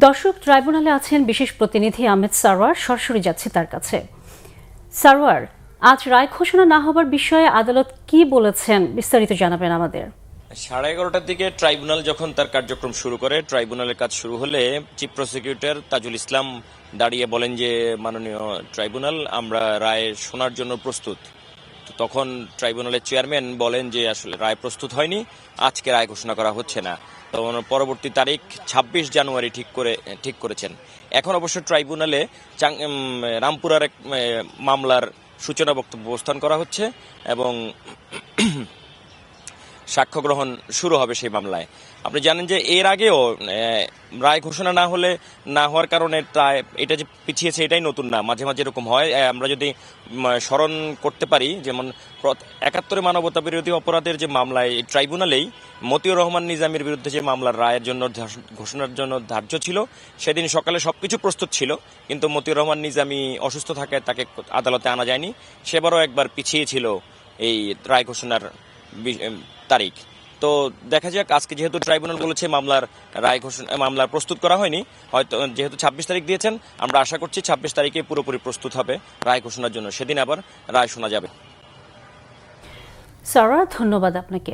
দর্শক, ট্রাইব্যুনালে আছেন বিশেষ প্রতিনিধি আহমেদ সারওয়ার। সরাসরি যাচ্ছে তার কাছে। সারওয়ার, আজ রায় ঘোষণা না হবার বিষয়ে আদালত কি বলেছেন, বিস্তারিত জানাবেন আমাদের। 11:30টার দিকে ট্রাইব্যুনাল যখন তার কার্যক্রম শুরু করে, ট্রাইব্যুনালের কাজ শুরু হলে চিফ প্রসিকিউটর তাজুল ইসলাম দাঁড়িয়ে বলেন যে, মাননীয় ট্রাইব্যুনাল, আমরা রায় শোনার জন্য প্রস্তুত। তো তখন ট্রাইব্যুনালের চেয়ারম্যান বলেন যে আসলে রায় প্রস্তুত হয়নি, আজকে রায় ঘোষণা করা হচ্ছে না। তখন পরবর্তী তারিখ 26 জানুয়ারি ঠিক করেছেন। এখন অবশ্য ট্রাইব্যুনালে রামপুরার এক মামলার সূচনা বক্তব্য উপস্থান করা হচ্ছে এবং সাক্ষ্য গ্রহণ শুরু হবে সেই মামলায়। আপনি জানেন যে এর আগেও রায় ঘোষণা না হওয়ার কারণে এটা যে পিছিয়েছে এটাই নতুন না, মাঝে মাঝে এরকম হয়। আমরা যদি স্মরণ করতে পারি, যেমন 71 মানবতা বিরোধী অপরাধের যে মামলায় ট্রাইব্যুনালেই মতিউর রহমান নিজামীর বিরুদ্ধে যে মামলার রায়ের জন্য ঘোষণার জন্য ধার্য ছিল, সেদিন সকালে সবকিছু প্রস্তুত ছিল, কিন্তু মতিউর রহমান নিজামী অসুস্থ থাকায় তাকে আদালতে আনা যায়নি। সেবারও একবার পিছিয়ে ছিল এই রায় ঘোষণার তারিখ। তো দেখা যাক, আজকে যেহেতু ট্রাইব্যুনাল বলেছে মামলার প্রস্তুত করা হয়নি, হয়তো যেহেতু 26 তারিখ দিয়েছেন, আমরা আশা করছি 26 তারিখে পুরোপুরি প্রস্তুত হবে রায় ঘোষণার জন্য, সেদিন আবার রায় শোনা যাবে। সারওয়ার, ধন্যবাদ আপনাকে।